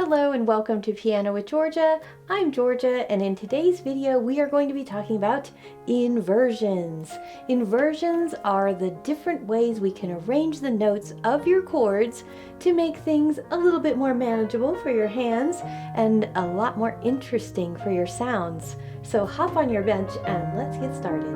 Hello and welcome to Piano with Georgia. I'm Georgia, and in today's video we are going to be talking about inversions. Inversions are the different ways we can arrange the notes of your chords to make things a little bit more manageable for your hands and a lot more interesting for your sounds. So hop on your bench and let's get started.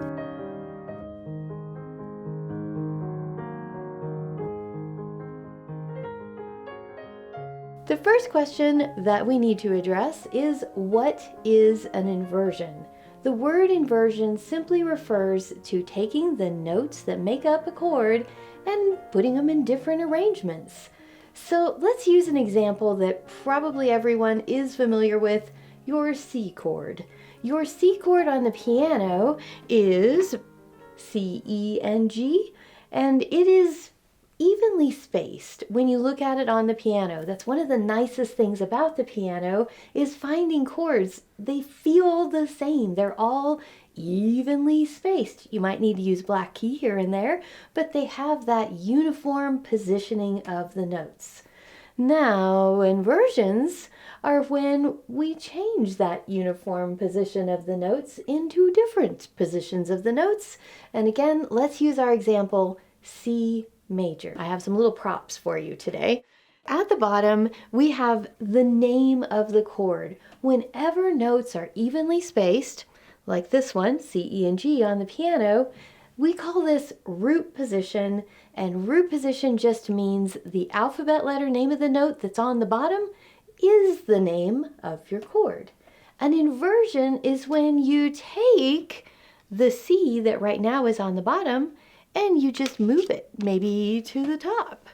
The first question that we need to address is, what is an inversion? The word inversion simply refers to taking the notes that make up a chord and putting them in different arrangements. So let's use an example that probably everyone is familiar with, your C chord. Your C chord on the piano is C, E, and G, and it is evenly spaced when you look at it on the piano. That's one of the nicest things about the piano, is finding chords. They feel the same. They're all evenly spaced. You might need to use black key here and there, but they have that uniform positioning of the notes. Now, inversions are when we change that uniform position of the notes into different positions of the notes. And again, let's use our example, C major. I have some little props for you today. At the bottom, we have the name of the chord. Whenever notes are evenly spaced, like this one, C, E, and G on the piano, we call this root position, and root position just means the alphabet letter name of the note that's on the bottom is the name of your chord. An inversion is when you take the C that right now is on the bottom and you just move it, maybe to the top.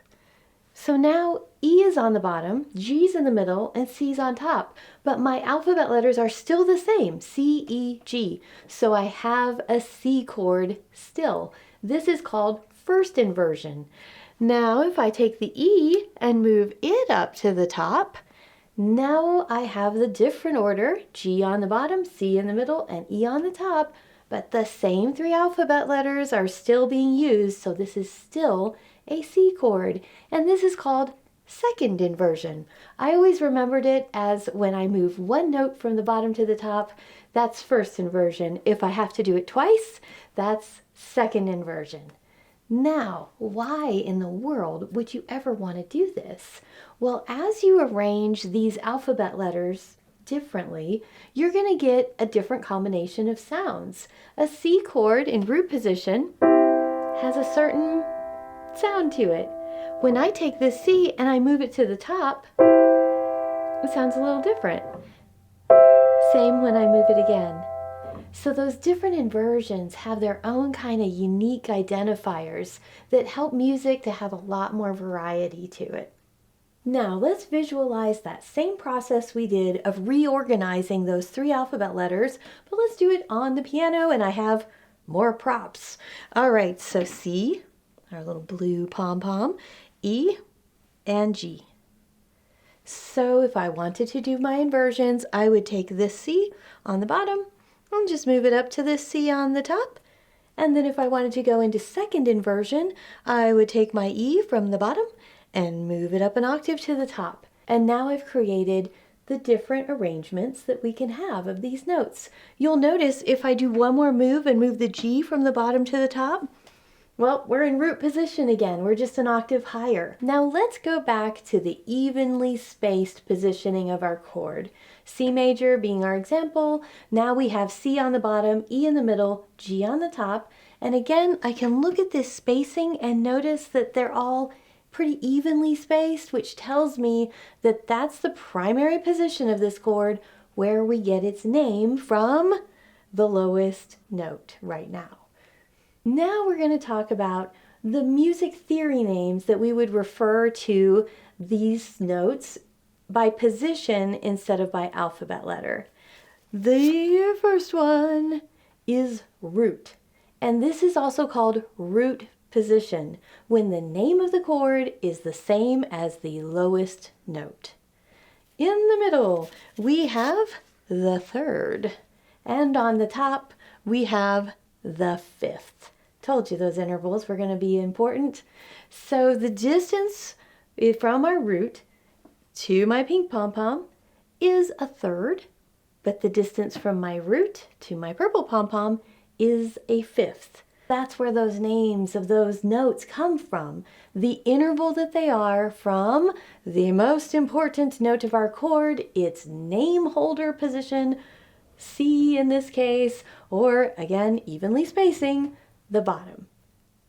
So now E is on the bottom, G's in the middle, and C's on top. But my alphabet letters are still the same, C, E, G. So I have a C chord still. This is called first inversion. Now if I take the E and move it up to the top, now I have the different order, G on the bottom, C in the middle, and E on the top. But the same three alphabet letters are still being used, so this is still a C chord. And this is called second inversion. I always remembered it as when I move one note from the bottom to the top, that's first inversion. If I have to do it twice, that's second inversion. Now, why in the world would you ever want to do this? Well, as you arrange these alphabet letters differently, you're going to get a different combination of sounds. A C chord in root position has a certain sound to it. When I take this C and I move it to the top, it sounds a little different. Same when I move it again. So those different inversions have their own kind of unique identifiers that help music to have a lot more variety to it. Now let's visualize that same process we did of reorganizing those three alphabet letters, but let's do it on the piano, and I have more props. All right, so C, our little blue pom-pom, E, and G. So if I wanted to do my inversions, I would take this C on the bottom and just move it up to this C on the top. And then if I wanted to go into second inversion, I would take my E from the bottom and move it up an octave to the top. And now I've created the different arrangements that we can have of these notes. You'll notice if I do one more move and move the G from the bottom to the top, well, we're in root position again. We're just an octave higher. Now let's go back to the evenly spaced positioning of our chord. C major being our example. Now we have C on the bottom, E in the middle, G on the top. And again, I can look at this spacing and notice that they're all pretty evenly spaced, which tells me that that's the primary position of this chord, where we get its name from the lowest note right now. Now we're going to talk about the music theory names that we would refer to these notes by position instead of by alphabet letter. The first one is root, and this is also called root position, when the name of the chord is the same as the lowest note. In the middle, we have the third, and on the top, we have the fifth. Told you those intervals were going to be important. So the distance from our root to my pink pom-pom is a third, but the distance from my root to my purple pom-pom is a fifth. That's where those names of those notes come from. The interval that they are from the most important note of our chord, its name holder position, C in this case, or again, evenly spacing, the bottom.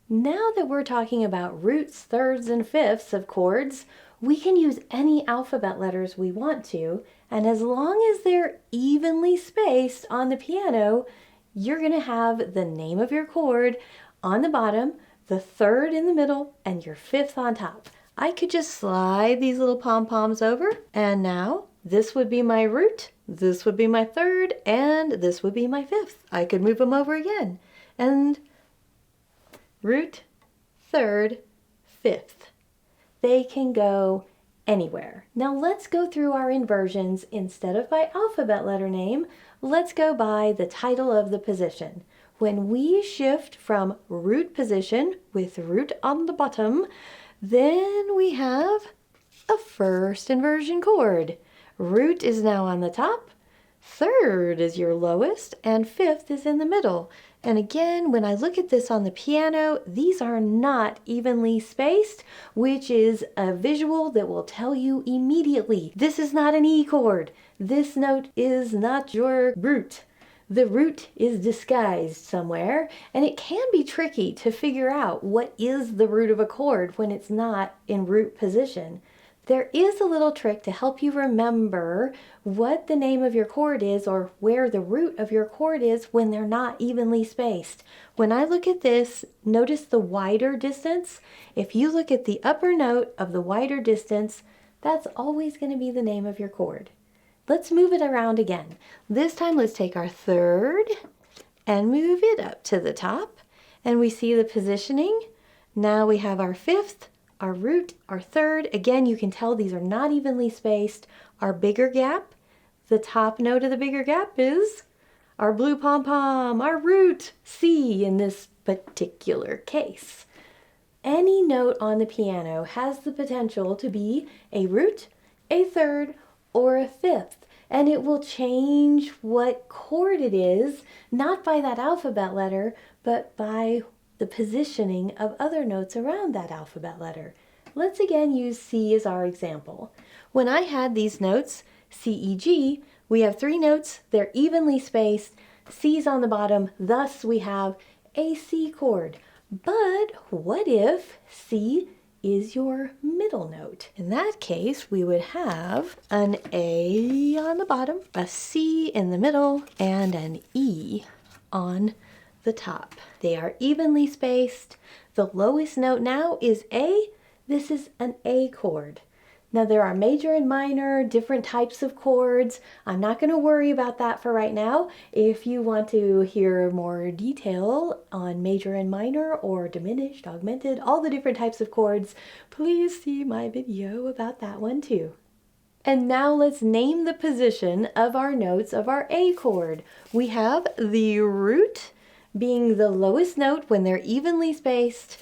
Now that we're talking about roots, thirds, and fifths of chords, we can use any alphabet letters we want to, and as long as they're evenly spaced on the piano, you're going to have the name of your chord on the bottom, the third in the middle, and your fifth on top. I could just slide these little pom-poms over, and now this would be my root, this would be my third, and this would be my fifth. I could move them over again, and root, third, fifth. They can go anywhere. Now let's go through our inversions. Instead of by alphabet letter name, let's go by the title of the position. When we shift from root position with root on the bottom, then we have a first inversion chord. Root is now on the top, third is your lowest, and fifth is in the middle. And again, when I look at this on the piano, these are not evenly spaced, which is a visual that will tell you immediately, this is not an E chord. This note is not your root. The root is disguised somewhere, and it can be tricky to figure out what is the root of a chord when it's not in root position. There is a little trick to help you remember what the name of your chord is or where the root of your chord is when they're not evenly spaced. When I look at this, notice the wider distance. If you look at the upper note of the wider distance, that's always going to be the name of your chord. Let's move it around again. This time let's take our third and move it up to the top, and we see the positioning. Now we have our fifth, our root, our third. Again, you can tell these are not evenly spaced. Our bigger gap, the top note of the bigger gap is our blue pom-pom, our root, C in this particular case. Any note on the piano has the potential to be a root, a third, or a fifth, and it will change what chord it is, not by that alphabet letter, but by the positioning of other notes around that alphabet letter. Let's again use C as our example. When I had these notes, C, E, G, we have three notes, they're evenly spaced, C's on the bottom, thus we have a C chord. But what if C is your middle note? In that case, we would have an A on the bottom, a C in the middle, and an E on the top. They are evenly spaced. The lowest note now is A. This is an A chord. Now there are major and minor, different types of chords. I'm not going to worry about that for right now. If you want to hear more detail on major and minor or diminished, augmented, all the different types of chords, please see my video about that one too. And now let's name the position of our notes of our A chord. We have the root being the lowest note when they're evenly spaced,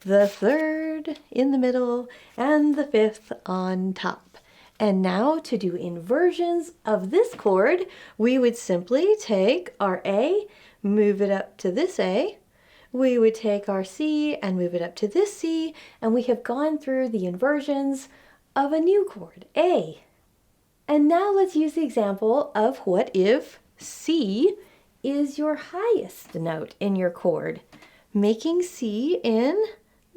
the third in the middle, and the fifth on top. And now to do inversions of this chord, we would simply take our A, move it up to this A. We would take our C and move it up to this C, and we have gone through the inversions of a new chord, A. And now let's use the example of what if C is your highest note in your chord, making C in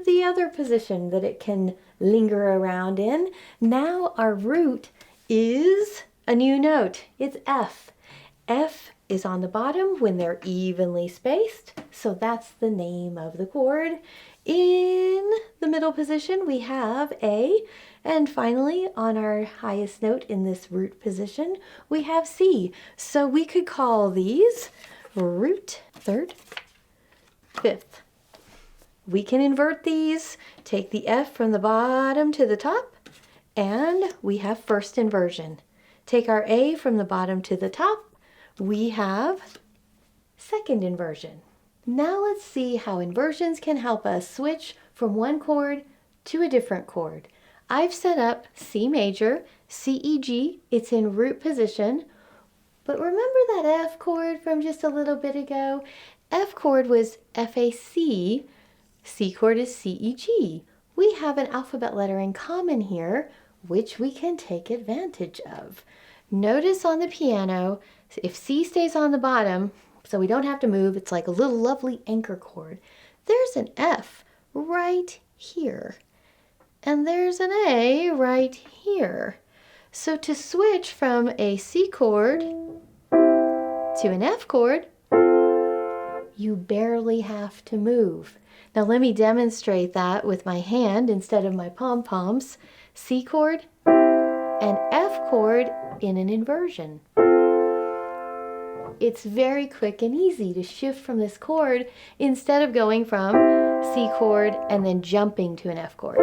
the other position that it can linger around in. Now our root is a new note. It's F. F is on the bottom when they're evenly spaced, so that's the name of the chord. In the middle position we have A, and finally on our highest note in this root position we have C. So we could call these root, third, fifth. We can invert these, take the F from the bottom to the top, and we have first inversion. Take our A from the bottom to the top, we have second inversion. Now let's see how inversions can help us switch from one chord to a different chord. I've set up C major, C, E, G. It's in root position. But remember that F chord from just a little bit ago? F chord was F, A, C. C chord is C, E, G. We have an alphabet letter in common here, which we can take advantage of. Notice on the piano, if C stays on the bottom, so we don't have to move, it's like a little lovely anchor chord. There's an F right here. And there's an A right here. So to switch from a C chord to an F chord, you barely have to move. Now let me demonstrate that with my hand instead of my pom-poms. C chord and F chord in an inversion. It's very quick and easy to shift from this chord instead of going from C chord and then jumping to an F chord.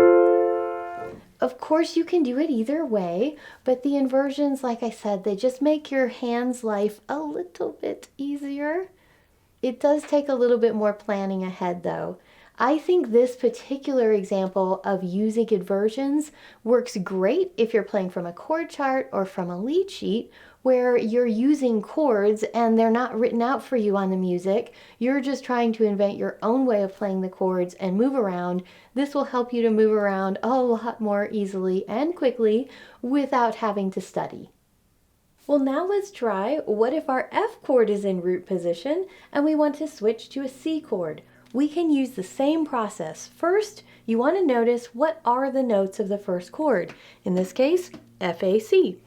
Of course, you can do it either way, but the inversions, like I said, they just make your hand's life a little bit easier. It does take a little bit more planning ahead, though. I think this particular example of using inversions works great if you're playing from a chord chart or from a lead sheet where you're using chords and they're not written out for you on the music. You're just trying to invent your own way of playing the chords and move around. This will help you to move around a lot more easily and quickly without having to study. Well, now let's try, what if our F chord is in root position and we want to switch to a C chord? We can use the same process. First, you want to notice what are the notes of the first chord. In this case, F, A, C.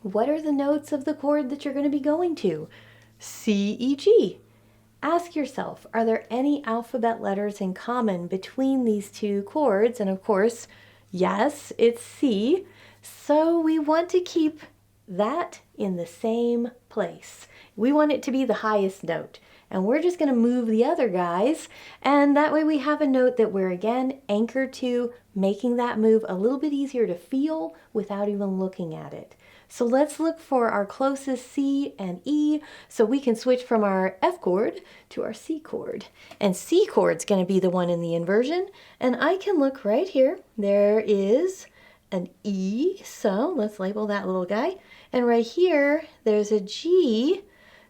What are the notes of the chord that you're going to be going to? C, E, G. Ask yourself, are there any alphabet letters in common between these two chords? And of course, yes, it's C. So we want to keep that in the same place. We want it to be the highest note. And we're just going to move the other guys, and that way we have a note that we're again anchored to, making that move a little bit easier to feel without even looking at it. So let's look for our closest C and E so we can switch from our F chord to our C chord. And C chord's going to be the one in the inversion, and I can look right here. There is an E, so let's label that little guy. And right here, there's a G.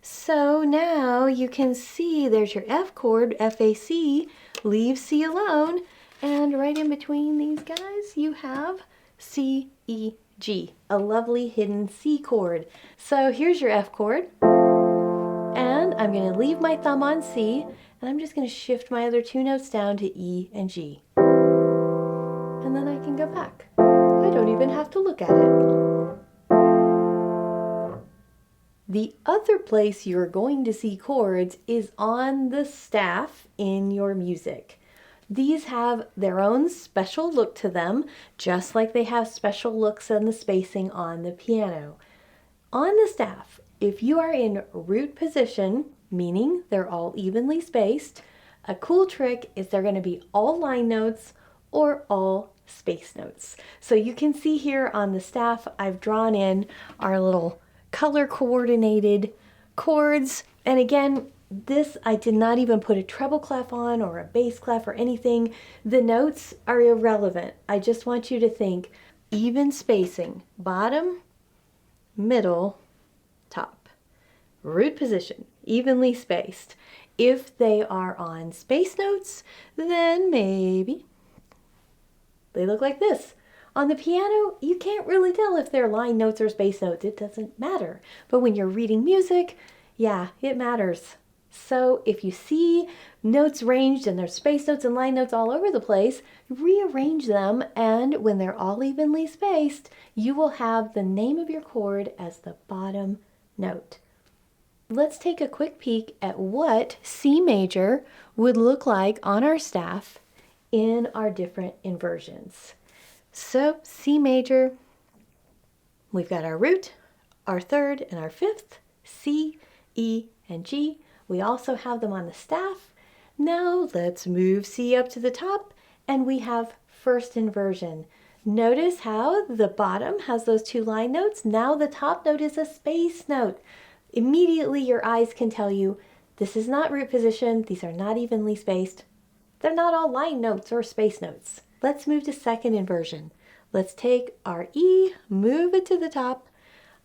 So now you can see there's your F chord, F, A, C, leave C alone, and right in between these guys you have C, E, G, a lovely hidden C chord. So here's your F chord, and I'm going to leave my thumb on C, and I'm just going to shift my other two notes down to E and G. And then I can go back. I don't even have to look at it. The other place you're going to see chords is on the staff in your music. These have their own special look to them, just like they have special looks in the spacing on the piano. On the staff, if you are in root position, meaning they're all evenly spaced, a cool trick is they're going to be all line notes or all space notes. So you can see here on the staff, I've drawn in our little color coordinated chords, and again, this I did not even put a treble clef on or a bass clef or anything. The notes are irrelevant. I just want you to think even spacing, bottom, middle, top. Root position, evenly spaced. If they are on space notes, then maybe they look like this. On the piano, you can't really tell if they're line notes or space notes. It doesn't matter. But when you're reading music, yeah, it matters. So if you see notes ranged and there's space notes and line notes all over the place, rearrange them, and when they're all evenly spaced, you will have the name of your chord as the bottom note. Let's take a quick peek at what C major would look like on our staff in our different inversions. So C major, we've got our root, our third, and our fifth, C, E, and G. We also have them on the staff. Now let's move C up to the top, and we have first inversion. Notice how the bottom has those two line notes. Now the top note is a space note. Immediately your eyes can tell you this is not root position, these are not evenly spaced. They're not all line notes or space notes. Let's move to second inversion. Let's take our E, move it to the top.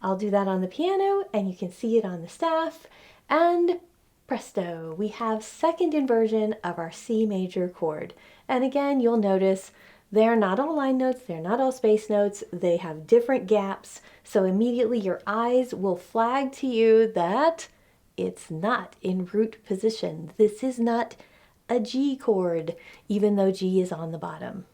I'll do that on the piano, and you can see it on the staff. And presto, we have second inversion of our C major chord. And again, you'll notice they're not all line notes, they're not all space notes, they have different gaps. So immediately your eyes will flag to you that it's not in root position. This is not a G chord, even though G is on the bottom.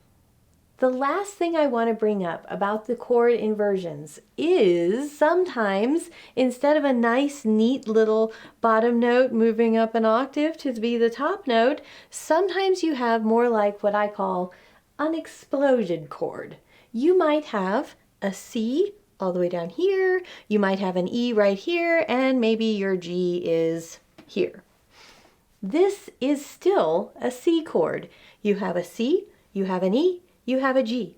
The last thing I want to bring up about the chord inversions is sometimes instead of a nice, neat little bottom note moving up an octave to be the top note, sometimes you have more like what I call an explosion chord. You might have a C all the way down here, you might have an E right here, and maybe your G is here. This is still a C chord. You have a C, you have an E, you have a G.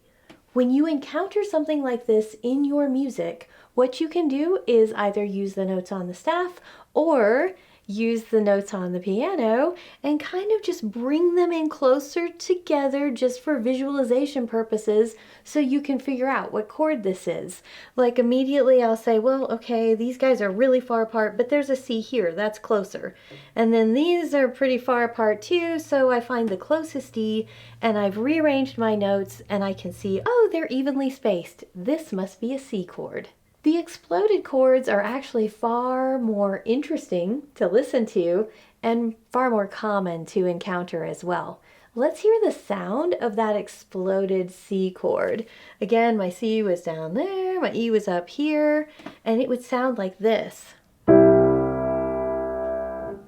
When you encounter something like this in your music, what you can do is either use the notes on the staff or use the notes on the piano and kind of just bring them in closer together just for visualization purposes so you can figure out what chord this is. Like immediately I'll say, well, okay, these guys are really far apart, but there's a C here, that's closer. And then these are pretty far apart too, so I find the closest D and I've rearranged my notes and I can see, oh, they're evenly spaced. This must be a C chord. The exploded chords are actually far more interesting to listen to and far more common to encounter as well. Let's hear the sound of that exploded C chord. Again, my C was down there, my E was up here, and it would sound like this,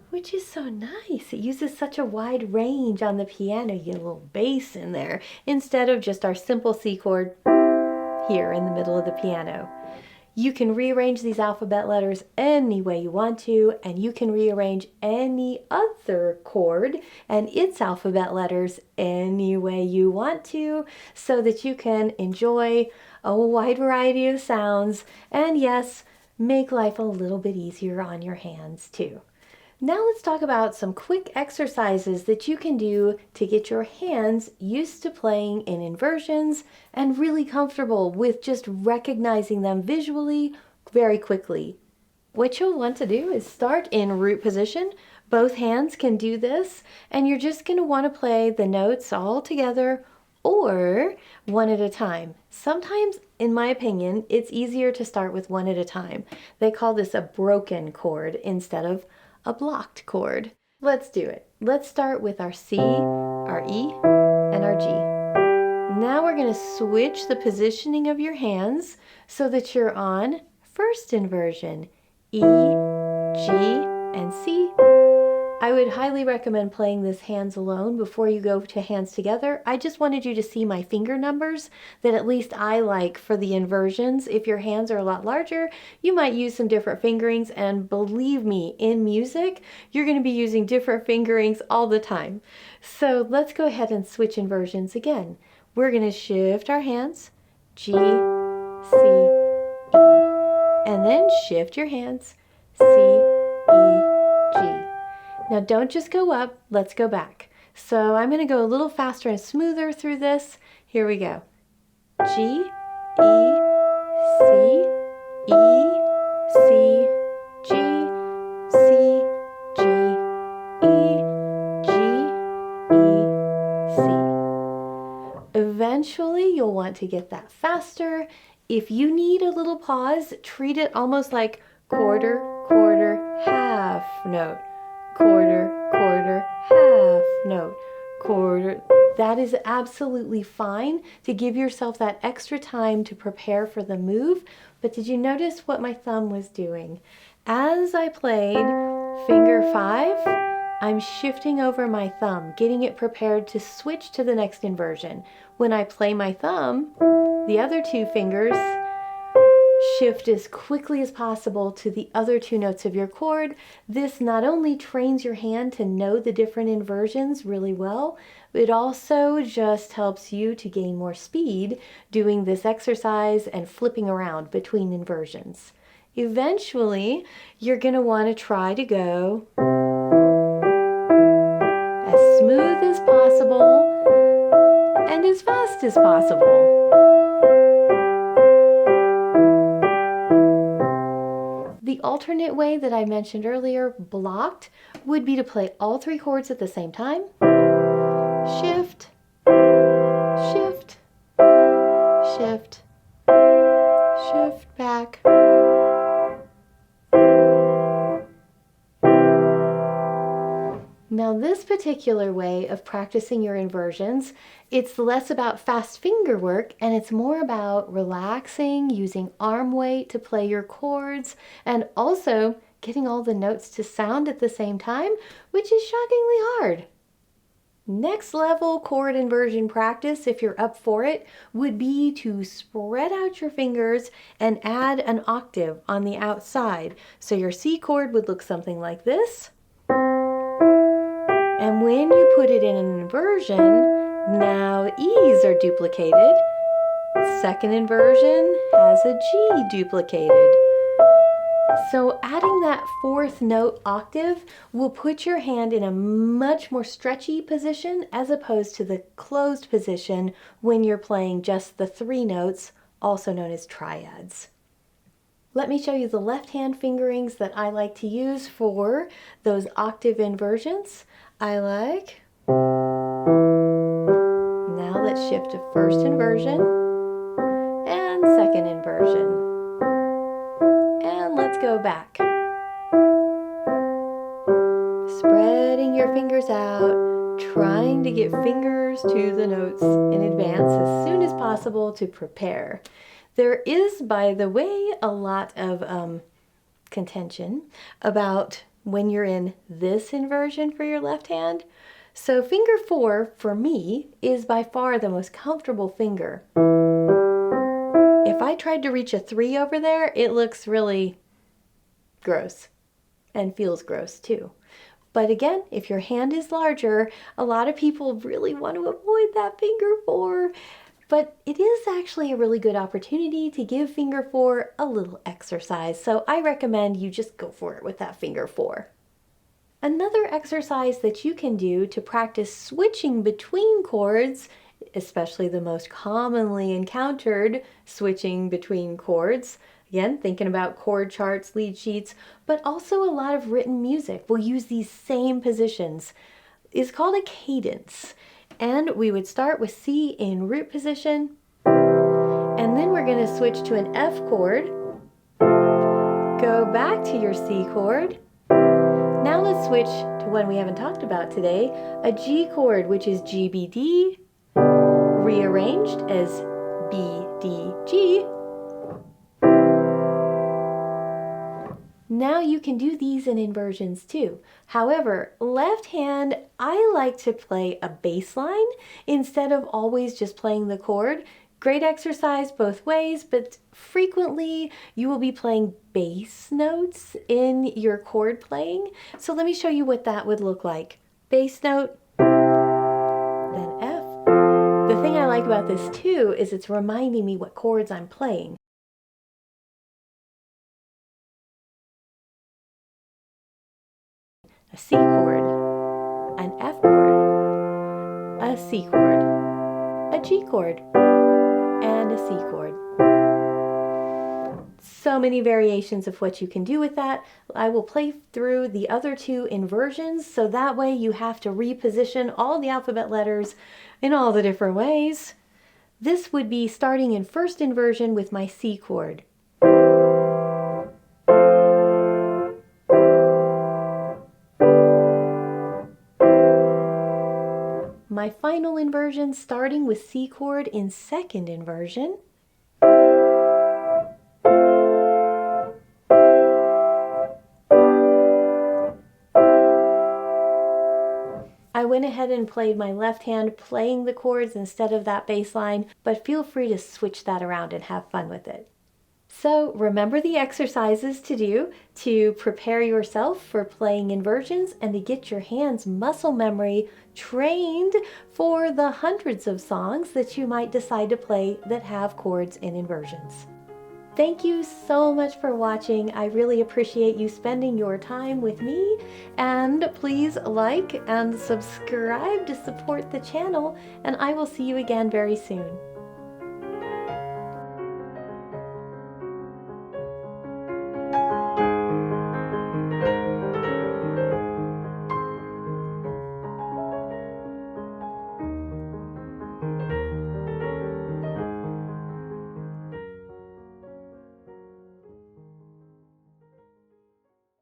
which is so nice. It uses such a wide range on the piano. You get a little bass in there instead of just our simple C chord here in the middle of the piano. You can rearrange these alphabet letters any way you want to, and you can rearrange any other chord and its alphabet letters any way you want to, so that you can enjoy a wide variety of sounds and, yes, make life a little bit easier on your hands too. Now let's talk about some quick exercises that you can do to get your hands used to playing in inversions and really comfortable with just recognizing them visually very quickly. What you'll want to do is start in root position. Both hands can do this, and you're just going to want to play the notes all together or one at a time. Sometimes, in my opinion, it's easier to start with one at a time. They call this a broken chord instead of a blocked chord. Let's do it. Let's start with our C, our E, and our G. Now we're going to switch the positioning of your hands so that you're on first inversion, E, G, and C. I would highly recommend playing this hands alone before you go to hands together. I just wanted you to see my finger numbers that at least I like for the inversions. If your hands are a lot larger, you might use some different fingerings, and believe me, in music, you're going to be using different fingerings all the time. So let's go ahead and switch inversions again. We're going to shift our hands, G, C, E, and then shift your hands, C, E, G. Now don't just go up, let's go back. So I'm going to go a little faster and smoother through this. Here we go. G, E, C, E, C, G, C, G, E, G, E, C. Eventually you'll want to get that faster. If you need a little pause, treat it almost like quarter, quarter, half note. Quarter, quarter, half note, quarter. That is absolutely fine to give yourself that extra time to prepare for the move. But did you notice what my thumb was doing? As I played finger 5, I'm shifting over my thumb, getting it prepared to switch to the next inversion. When I play my thumb, the other 2 fingers shift as quickly as possible to the other 2 notes of your chord. This not only trains your hand to know the different inversions really well, it also just helps you to gain more speed doing this exercise and flipping around between inversions. Eventually, you're going to want to try to go as smooth as possible and as fast as possible. The alternate way that I mentioned earlier, blocked, would be to play all three chords at the same time. Shift, shift, shift, shift back. Now this particular way of practicing your inversions, it's less about fast finger work and it's more about relaxing, using arm weight to play your chords, and also getting all the notes to sound at the same time, which is shockingly hard. Next level chord inversion practice, if you're up for it, would be to spread out your fingers and add an octave on the outside. So your C chord would look something like this. And when you put it in an inversion, now E's are duplicated. Second inversion has a G duplicated. So adding that fourth note octave will put your hand in a much more stretchy position as opposed to the closed position when you're playing just the three notes, also known as triads. Let me show you the left hand fingerings that I like to use for those octave inversions. I like. Now let's shift to first inversion and second inversion. And let's go back. Spreading your fingers out, trying to get fingers to the notes in advance as soon as possible to prepare. There is, by the way, a lot of contention about when you're in this inversion for your left hand. So finger 4, for me, is by far the most comfortable finger. If I tried to reach a 3 over there, it looks really gross and feels gross too. But again, if your hand is larger, a lot of people really want to avoid that finger 4. But it is actually a really good opportunity to give finger 4 a little exercise, so I recommend you just go for it with that finger 4. Another exercise that you can do to practice switching between chords, especially the most commonly encountered switching between chords, again, thinking about chord charts, lead sheets, but also a lot of written music will use these same positions, is called a cadence. And we would start with C in root position, and then we're going to switch to an F chord, go back to your C chord. Now let's switch to one we haven't talked about today, a G chord, which is G, B, D, rearranged as B, D, G. Now you can do these in inversions too. However, left hand, I like to play a bass line instead of always just playing the chord. Great exercise both ways, but frequently you will be playing bass notes in your chord playing. So let me show you what that would look like. Bass note, then F. The thing I like about this too is it's reminding me what chords I'm playing. A C chord, an F chord, a C chord, a G chord, and a C chord. So many variations of what you can do with that. I will play through the other two inversions, so that way you have to reposition all the alphabet letters in all the different ways. This would be starting in first inversion with my C chord. My final inversion starting with C chord in second inversion. I went ahead and played my left hand playing the chords instead of that bass line, but feel free to switch that around and have fun with it. So remember the exercises to do to prepare yourself for playing inversions and to get your hands muscle memory trained for the hundreds of songs that you might decide to play that have chords in inversions. Thank you so much for watching. I really appreciate you spending your time with me, and please like and subscribe to support the channel, and I will see you again very soon.